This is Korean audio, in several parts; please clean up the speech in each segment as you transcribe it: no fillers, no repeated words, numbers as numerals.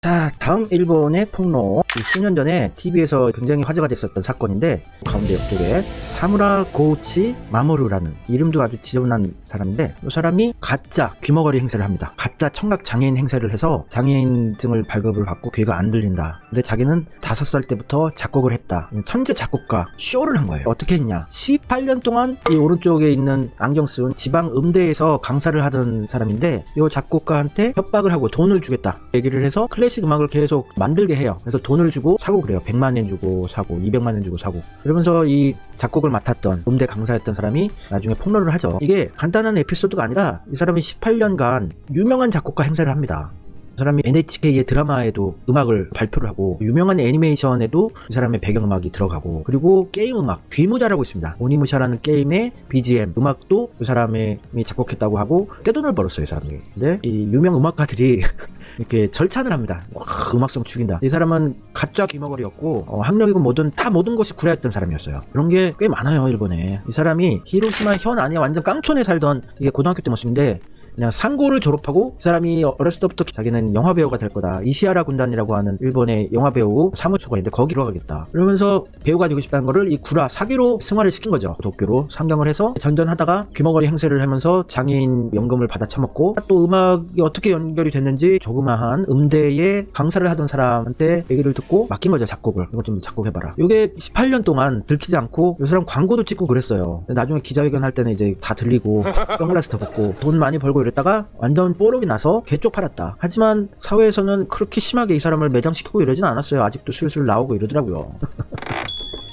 자, 다음 일본의 폭로. 수년 전에 TV에서 굉장히 화제가 됐었던 사건인데, 가운데 옆쪽에 사무라 고우치 마모루라는 이름도 아주 지저분한 사람인데, 이 사람이 가짜 귀머거리 행세를 합니다. 가짜 청각 장애인 행세를 해서 장애인증을 발급을 받고 귀가 안 들린다. 근데 자기는 5살 때부터 작곡을 했다. 천재 작곡가 쇼를 한 거예요. 어떻게 했냐? 18년 동안 이 오른쪽에 있는 안경 쓴 지방 음대에서 강사를 하던 사람인데, 이 작곡가한테 협박을 하고 돈을 주겠다 얘기를 해서 클래식 음악을 계속 만들게 해요. 그래서 돈을 주고 사고 그래요. 100만 엔 주고 사고 200만 엔 주고 사고. 그러면서 이 작곡을 맡았던 음대 강사였던 사람이 나중에 폭로를 하죠. 이게 간단한 에피소드가 아니라 이 사람이 18년간 유명한 작곡가 행세를 합니다. 이 사람이 NHK의 드라마에도 음악을 발표를 하고, 유명한 애니메이션에도 이 사람의 배경음악이 들어가고, 그리고 게임 음악 귀무자라고 있습니다. 오니무샤라는 게임의 BGM 음악도 이 사람이 작곡했다고 하고 떼돈을 벌었어요, 이 사람이. 근데 이 유명 음악가들이 이렇게 절찬을 합니다. 와, 음악성 죽인다. 이 사람은 가짜 귀머거리였고, 학력이고 뭐든 다 모든 것이 구라였던 사람이었어요. 그런 게 꽤 많아요, 일본에. 이 사람이 히로시마 현 안에 완전 깡촌에 살던, 이게 고등학교 때 모습인데, 그냥 상고를 졸업하고 이 사람이 어렸을 때부터 자기는 영화배우가 될 거다. 이시하라 군단이라고 하는 일본의 영화배우 사무소가 있는데 거기로 가겠다. 그러면서 배우가 되고 싶다는 거를 이 구라 사기로 승화를 시킨 거죠. 도쿄로 상경을 해서 전전하다가 귀머거리 행세를 하면서 장애인 연금을 받아 처먹고, 또 음악이 어떻게 연결이 됐는지 조그마한 음대에 강사를 하던 사람한테 얘기를 듣고 맡긴 거죠. 작곡을. 이거 좀 작곡해봐라. 이게 18년 동안 들키지 않고 이 사람 광고도 찍고 그랬어요. 나중에 기자회견 할 때는 이제 다 들리고 선글라스 더 벗고 돈 많이 벌고 이랬다가 완전 뽀록이 나서 개쪽 팔았다. 하지만 사회에서는 그렇게 심하게 이 사람을 매장시키고 이러진 않았어요. 아직도 슬슬 나오고 이러더라고요.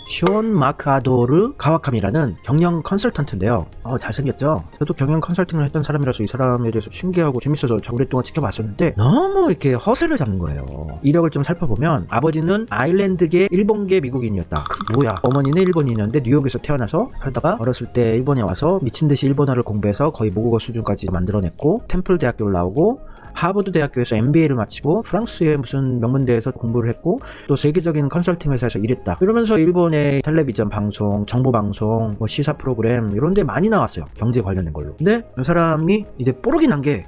쇼온 마카도르 가와카미라는 경영 컨설턴트인데요. 잘생겼죠? 저도 경영 컨설팅을 했던 사람이라서 이 사람에 대해서 신기하고 재밌어서 오랫동안 지켜봤었는데, 너무 이렇게 허세를 잡는 거예요. 이력을 좀 살펴보면 아버지는 아일랜드계 일본계 미국인이었다. 뭐야, 어머니는 일본인이었는데 뉴욕에서 태어나서 살다가 어렸을 때 일본에 와서 미친듯이 일본어를 공부해서 거의 모국어 수준까지 만들어냈고, 템플 대학교를 나오고 하버드 대학교에서 MBA를 마치고 프랑스의 무슨 명문대에서 공부를 했고, 또 세계적인 컨설팅 회사에서 일했다. 이러면서 일본의 텔레비전 방송, 정보 방송, 뭐 시사 프로그램 이런 데 많이 나왔어요. 경제 관련된 걸로. 근데 이 사람이 이제 뽀록이 난 게,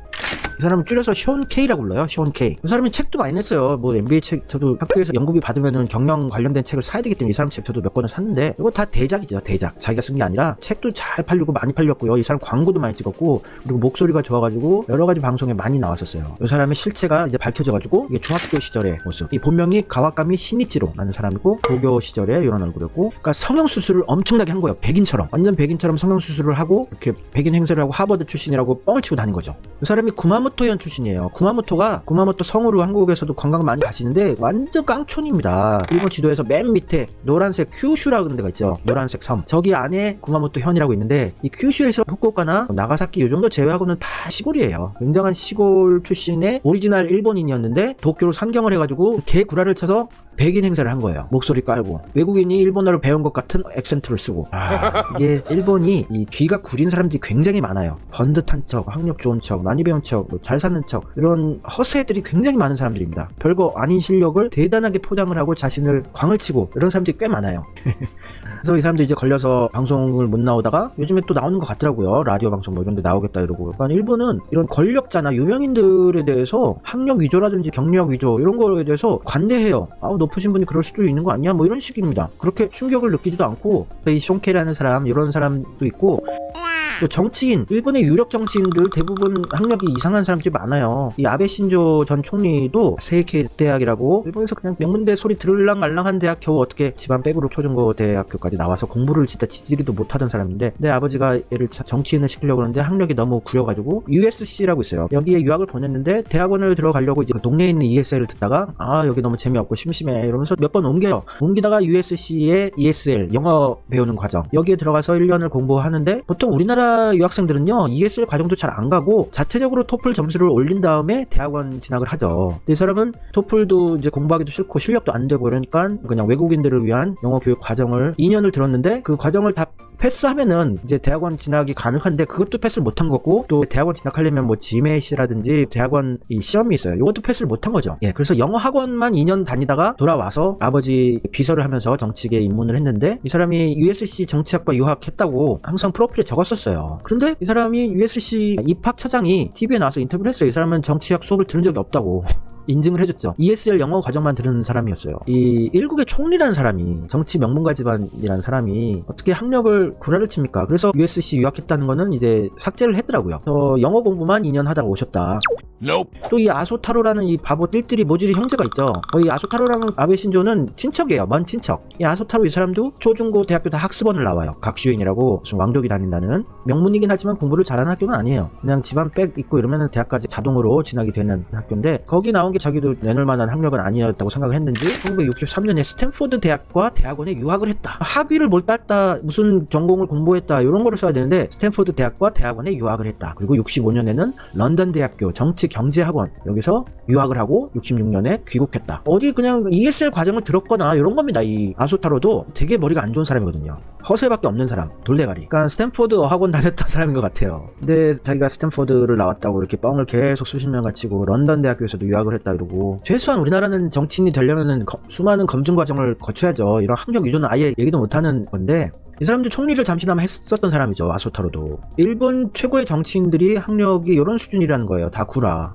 이 사람은 줄여서 쇼온 K라고 불러요. 쇼온 K. 이 사람이 책도 많이 냈어요. 뭐 MBA 책, 저도 학교에서 연구비 받으면은 경영 관련된 책을 사야 되기 때문에 이 사람 책 저도 몇 권을 샀는데, 이거 다 대작이죠. 대작. 자기가 쓴 게 아니라 책도 잘 팔리고 많이 팔렸고요. 이 사람 광고도 많이 찍었고, 그리고 목소리가 좋아가지고 여러 가지 방송에 많이 나왔었어요. 이 사람의 실체가 이제 밝혀져가지고, 이게 중학교 시절의 모습. 이 본명이 가와카미 시니치로라는 사람이고, 고교 시절에 이런 얼굴이었고, 그러니까 성형수술을 엄청나게 한 거예요. 백인처럼. 완전 백인처럼 성형수술을 하고, 이렇게 백인 행세를 하고 하버드 출신이라고 뻥을 치고 다닌 거죠. 이 사람이 구마모토현 출신이에요. 구마모토 성으로 한국에서도 관광 많이 가시는데 완전 깡촌입니다. 일본 지도에서 맨 밑에 노란색 큐슈라는 데가 있죠. 노란색 섬. 저기 안에 구마모토 현이라고 있는데, 이 큐슈에서 후쿠오카나 나가사키 이 정도 제외하고는 다 시골이에요. 굉장한 시골 출신의 오리지널 일본인이었는데 도쿄로 상경을 해가지고 개구라를 쳐서 백인 행사를 한 거예요. 목소리 깔고 외국인이 일본어를 배운 것 같은 액센트를 쓰고. 이게 일본이 이 귀가 구린 사람들이 굉장히 많아요. 번듯한 척, 학력 좋은 척, 많이 배운 척, 잘 사는 척, 이런 허세들이 굉장히 많은 사람들입니다. 별거 아닌 실력을 대단하게 포장을 하고 자신을 광을 치고 이런 사람들이 꽤 많아요. 그래서 이 사람도 이제 걸려서 방송을 못 나오다가 요즘에 또 나오는 것 같더라고요. 라디오 방송 뭐 이런 데 나오겠다 이러고. 그러니까 일본은 이런 권력자나 유명인들에 대해서 학력 위조라든지 경력 위조 이런 거에 대해서 관대해요. 높으신 분이 그럴 수도 있는 거 아니야? 뭐 이런 식입니다. 그렇게 충격을 느끼지도 않고, 이 쇼케라는 사람 이런 사람도 있고, 또 정치인, 일본의 유력 정치인들 대부분 학력이 이상한 사람들이 많아요. 이 아베 신조 전 총리도 세이케이 대학이라고 일본에서 그냥 명문대 소리 들을랑 말랑한 대학 겨우 어떻게 집안 백으로 초중고 대학교까지 나와서 공부를 진짜 지지리도 못하던 사람인데, 내 아버지가 얘를 정치인을 시키려고 하는데 학력이 너무 구려가지고 USC라고 있어요. 여기에 유학을 보냈는데 대학원을 들어가려고 이제 그 동네에 있는 ESL을 듣다가 여기 너무 재미없고 심심해 이러면서 몇 번 옮겨요. 옮기다가 USC의 ESL 영어 배우는 과정, 여기에 들어가서 1년을 공부하는데, 보통 우리나라 유학생들은요 ESL 과정도 잘 안 가고 자체적으로 토플 점수를 올린 다음에 대학원 진학을 하죠. 근데 이 사람은 토플도 이제 공부하기도 싫고 실력도 안 되고 이러니까 그냥 외국인들을 위한 영어 교육 과정을 2년을 들었는데, 그 과정을 다 패스하면은 이제 대학원 진학이 가능한데 그것도 패스를 못한 거고, 또 대학원 진학하려면 뭐 GMAT라든지 대학원 이 시험이 있어요. 이것도 패스를 못한 거죠. 그래서 영어 학원만 2년 다니다가 돌아와서 아버지 비서를 하면서 정치계에 입문을 했는데, 이 사람이 USC 정치학과 유학했다고 항상 프로필에 적었었어요. 그런데 이 사람이 USC 입학처장이 TV에 나와서 인터뷰를 했어요. 이 사람은 정치학 수업을 들은 적이 없다고. 인증을 해줬죠. ESL 영어 과정만 들은 사람이었어요. 이 일국의 총리라는 사람이, 정치 명문가 집안이라는 사람이 어떻게 학력을 구라를 칩니까? 그래서 USC 유학했다는 거는 이제 삭제를 했더라고요. 영어 공부만 2년 하다가 오셨다. 또 이 아소타로라는 이 바보 띨띨이 모질이 형제가 있죠. 이 아소타로랑 아베 신조는 친척이에요. 먼 친척. 이 아소타로 이 사람도 초중고 대학교 다 학습원을 나와요. 각슈인이라고 무슨 왕족이 다닌다는. 명문이긴 하지만 공부를 잘하는 학교는 아니에요. 그냥 집안 백 있고 이러면 대학까지 자동으로 진학이 되는 학교인데, 거기 나온 게 자기도 내놓을 만한 학력은 아니었다고 생각을 했는지 1963년에 스탠포드 대학과 대학원에 유학을 했다. 학위를 뭘 땄다, 무슨 전공을 공부했다, 이런 거를 써야 되는데 스탠포드 대학과 대학원에 유학을 했다. 그리고 65년에는 런던 대학교 정치경제학원, 여기서 유학을 하고 66년에 귀국했다. 어디 그냥 ESL 과정을 들었거나 이런 겁니다. 이 아소타로도 되게 머리가 안 좋은 사람이거든요. 허세밖에 없는 사람, 돌대가리. 그러니까 스탠포드 어학원 다녔던 사람인 것 같아요. 근데 자기가 스탠포드를 나왔다고 이렇게 뻥을 계속 수십 년간 치고 런던 대학교에서도 유학을 했다 이러고, 최소한 우리나라는 정치인이 되려면은 수많은 검증 과정을 거쳐야죠. 이런 학력 위조는 아예 얘기도 못하는 건데, 이 사람도 총리를 잠시나마 했었던 사람이죠. 아소타로도. 일본 최고의 정치인들이 학력이 이런 수준이라는 거예요. 다 구라.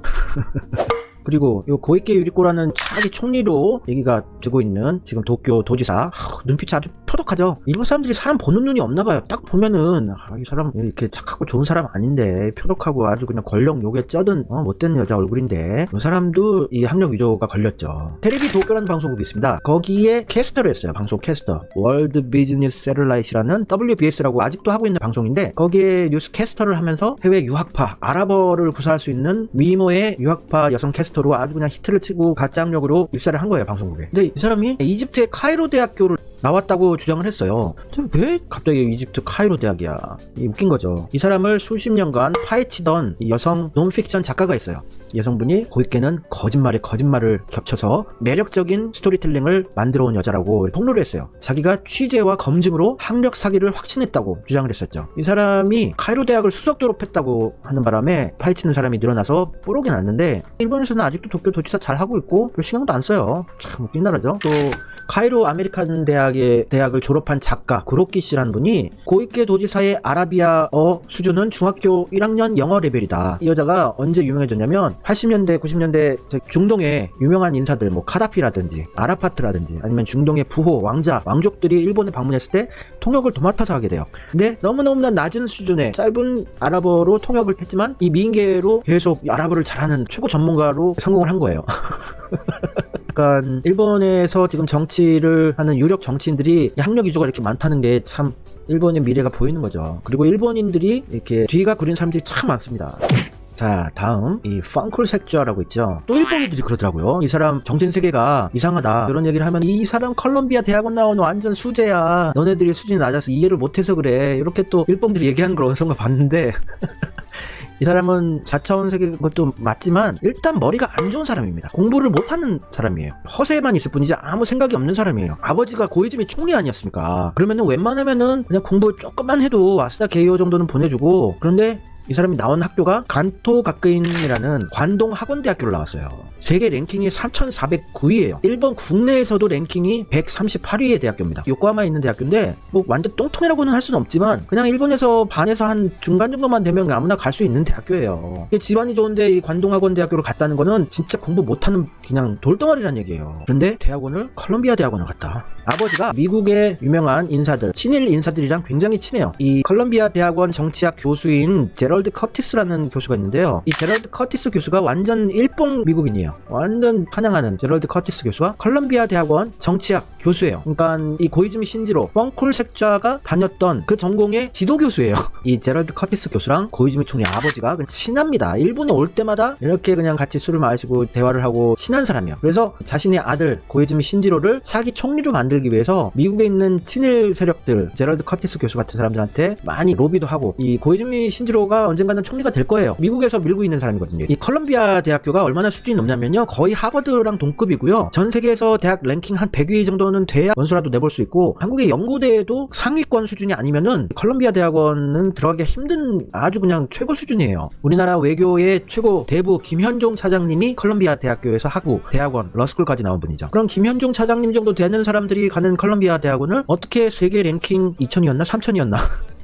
그리고 요 고이케 유리코라는 차기 총리로 얘기가 되고 있는 지금 도쿄 도지사, 눈빛이 아주 표독하죠. 일본 사람들이 사람 보는 눈이 없나 봐요. 딱 보면은 이 사람 이렇게 착하고 좋은 사람 아닌데, 표독하고 아주 그냥 권력 욕에 쩌든 못된 여자 얼굴인데, 이 사람도 이 학력 위조가 걸렸죠. 테레비 도쿄라는 방송국이 있습니다. 거기에 캐스터를 했어요. 방송 캐스터. 월드 비즈니스 세틀라이트라는 WBS라고 아직도 하고 있는 방송인데, 거기에 뉴스 캐스터를 하면서 해외 유학파, 아랍어를 구사할 수 있는 미모의 유학파 여성 캐스터 로 아주 그냥 히트를 치고 가짜 학력으로 입사를 한 거예요, 방송국에. 근데 이 사람이 이집트의 카이로 대학교를 나왔다고 주장을 했어요. 근데 왜 갑자기 이집트 카이로 대학이야? 웃긴 거죠. 이 사람을 수십 년간 파헤치던 이 여성 논픽션 작가가 있어요. 여성분이 고이케는 거짓말에 거짓말을 겹쳐서 매력적인 스토리텔링을 만들어 온 여자라고 폭로를 했어요. 자기가 취재와 검증으로 학력 사기를 확신했다고 주장을 했었죠. 이 사람이 카이로 대학을 수석 졸업했다고 하는 바람에 파헤치는 사람이 늘어나서 뽀록이 났는데, 일본에서는 아직도 도쿄 도지사 잘 하고 있고 별 신경도 안 써요. 참 웃긴 나라죠. 또 카이로 아메리칸 대학을 졸업한 작가 구로키 씨라는 분이 고이케 도지사의 아라비아어 수준은 중학교 1학년 영어 레벨이다. 이 여자가 언제 유명해졌냐면 80년대 90년대 중동의 유명한 인사들, 뭐 카다피라든지 아라파트라든지 아니면 중동의 부호, 왕자, 왕족들이 일본에 방문했을 때 통역을 도맡아서 하게 돼요. 근데 너무너무나 낮은 수준의 짧은 아랍어로 통역을 했지만 이 미인계로 계속 아랍어를 잘하는 최고 전문가로 성공을 한 거예요. 그러니까 일본에서 지금 정치를 하는 유력 정치인들이 학력 위조가 이렇게 많다는 게 참 일본의 미래가 보이는 거죠. 그리고 일본인들이 이렇게 뒤가 구린 사람들이 참 많습니다. 자, 다음 이 펑클 색주아라고 있죠. 또 일본인들이 그러더라고요. 이 사람 정신세계가 이상하다, 이런 얘기를 하면 이 사람 콜롬비아 대학원 나온 완전 수재야, 너네들이 수준이 낮아서 이해를 못해서 그래, 이렇게 또 일본들이 얘기하는 걸 어디선가 봤는데 이 사람은 4차원 세계 것도 맞지만 일단 머리가 안 좋은 사람입니다. 공부를 못하는 사람이에요. 허세만 있을 뿐이지 아무 생각이 없는 사람이에요. 아버지가 고이즈미 총리 아니었습니까? 그러면은 웬만하면은 그냥 공부 조금만 해도 아스다 게이오 정도는 보내주고, 그런데 이 사람이 나온 학교가 간토 가크인이라는 관동 학원대학교를 나왔어요. 세계 랭킹이 3,409위예요. 일본 국내에서도 랭킹이 138위의 대학교입니다. 요코하마에 있는 대학교인데 뭐 완전 똥통이라고는 할 수는 없지만 그냥 일본에서 반에서 한 중간 정도만 되면 아무나 갈 수 있는 대학교예요. 집안이 좋은데 이 관동학원대학교를 갔다는 거는 진짜 공부 못하는 그냥 돌덩어리란 얘기예요. 그런데 대학원을 컬럼비아 대학원을 갔다. 아버지가 미국의 유명한 인사들, 친일 인사들이랑 굉장히 친해요. 이 컬럼비아 대학원 정치학 교수인 제럴드 커티스라는 교수가 있는데요. 이 제럴드 커티스 교수가 완전 일본 미국인이에요. 완전 환영하는 제럴드 커티스 교수가 컬럼비아 대학원 정치학 교수예요. 그러니까 이 고이즈미 신지로 펑콜 색좌가 다녔던 그 전공의 지도 교수예요. 이 제럴드 커티스 교수랑 고이즈미 총리 아버지가 친합니다. 일본에 올 때마다 이렇게 그냥 같이 술을 마시고 대화를 하고 친한 사람이에요. 그래서 자신의 아들 고이즈미 신지로를 차기 총리로 만들기 위해서 미국에 있는 친일 세력들, 제럴드 커티스 교수 같은 사람들한테 많이 로비도 하고, 이 고이즈미 신지로가 언젠가는 총리가 될 거예요. 미국에서 밀고 있는 사람이거든요. 이 컬럼비아 대학교가 얼마나 수준이 높냐면요, 거의 하버드랑 동급이고요. 전 세계에서 대학 랭킹 한 100위 정도는 돼야 원서라도 내볼 수 있고, 한국의 연고대에도 상위권 수준이 아니면은 컬럼비아 대학원은 들어가기가 힘든 아주 그냥 최고 수준이에요. 우리나라 외교의 최고 대부 김현종 차장님이 컬럼비아 대학교에서 하고 대학원 러스쿨까지 나온 분이죠. 그럼 김현종 차장님 정도 되는 사람들이 가는 컬럼비아 대학원을 어떻게 세계 랭킹 2000이었나 3000이었나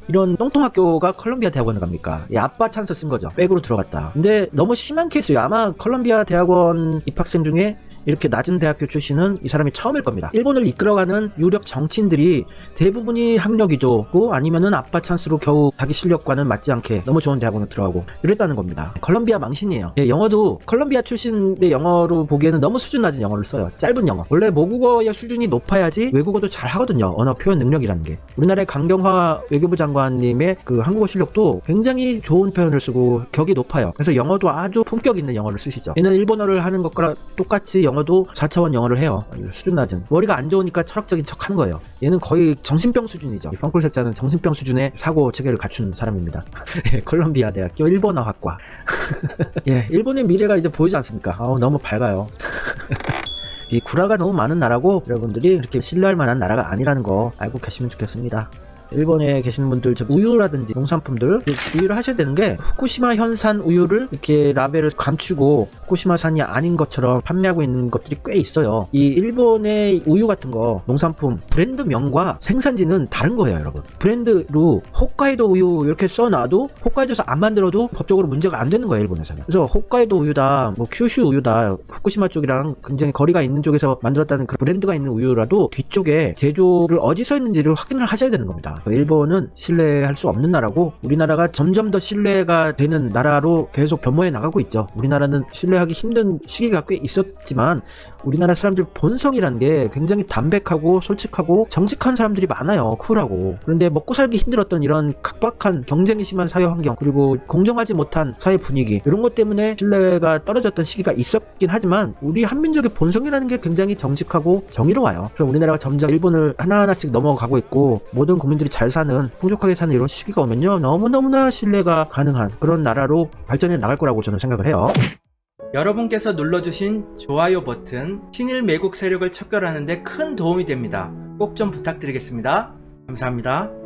이런 똥통학교가 컬럼비아 대학원을 갑니까? 이 아빠 찬스 쓴 거죠. 백으로 들어갔다. 근데 너무 심한 케이스예요. 아마 컬럼비아 대학원 입학생 중에 이렇게 낮은 대학교 출신은 이 사람이 처음일 겁니다. 일본을 이끌어가는 유력 정치인들이 대부분이 학력이죠. 아니면은 아빠 찬스로 겨우 자기 실력과는 맞지 않게 너무 좋은 대학원을 들어가고 이랬다는 겁니다. 컬럼비아 망신이에요. 영어도 컬럼비아 출신의 영어로 보기에는 너무 수준 낮은 영어를 써요. 짧은 영어. 원래 모국어의 수준이 높아야지 외국어도 잘 하거든요. 언어 표현 능력이라는 게. 우리나라의 강경화 외교부 장관님의 그 한국어 실력도 굉장히 좋은 표현을 쓰고 격이 높아요. 그래서 영어도 아주 품격 있는 영어를 쓰시죠. 얘는 일본어를 하는 것과 똑같이 영어도 4차원 영어를 해요. 수준 낮은. 머리가 안 좋으니까 철학적인 척 하는 거예요. 얘는 거의 정신병 수준이죠. 펑클색자는 정신병 수준의 사고 체계를 갖춘 사람입니다. 콜롬비아 대학교 일본어학과. 예, 일본의 미래가 이제 보이지 않습니까? 너무 밝아요. 이 구라가 너무 많은 나라고 여러분들이 이렇게 신뢰할 만한 나라가 아니라는 거 알고 계시면 좋겠습니다. 일본에 계시는 분들 우유라든지 농산품들 주의를 하셔야 되는 게 후쿠시마 현산 우유를 이렇게 라벨을 감추고 후쿠시마산이 아닌 것처럼 판매하고 있는 것들이 꽤 있어요. 이 일본의 우유 같은 거 농산품 브랜드명과 생산지는 다른 거예요, 여러분. 브랜드로 홋카이도 우유 이렇게 써놔도 홋카이도에서 안 만들어도 법적으로 문제가 안 되는 거예요, 일본에서는. 그래서 홋카이도 우유다, 뭐 큐슈 우유다, 후쿠시마 쪽이랑 굉장히 거리가 있는 쪽에서 만들었다는 그 브랜드가 있는 우유라도 뒤쪽에 제조를 어디서 했는지를 확인을 하셔야 되는 겁니다. 일본은 신뢰할 수 없는 나라고 우리나라가 점점 더 신뢰가 되는 나라로 계속 변모해 나가고 있죠. 우리나라는 신뢰하기 힘든 시기가 꽤 있었지만 우리나라 사람들 본성이라는 게 굉장히 담백하고 솔직하고 정직한 사람들이 많아요. 쿨하고. 그런데 먹고 살기 힘들었던 이런 각박한 경쟁이 심한 사회 환경 그리고 공정하지 못한 사회 분위기 이런 것 때문에 신뢰가 떨어졌던 시기가 있었긴 하지만 우리 한민족의 본성이라는 게 굉장히 정직하고 정의로워요. 그래서 우리나라가 점점 일본을 하나하나씩 넘어가고 있고 모든 국민들이 잘 사는 풍족하게 사는 이런 시기가 오면요 너무너무나 신뢰가 가능한 그런 나라로 발전해 나갈 거라고 저는 생각을 해요. 여러분께서 눌러주신 좋아요 버튼 친일 매국 세력을 척결하는 데 큰 도움이 됩니다. 꼭 좀 부탁드리겠습니다. 감사합니다.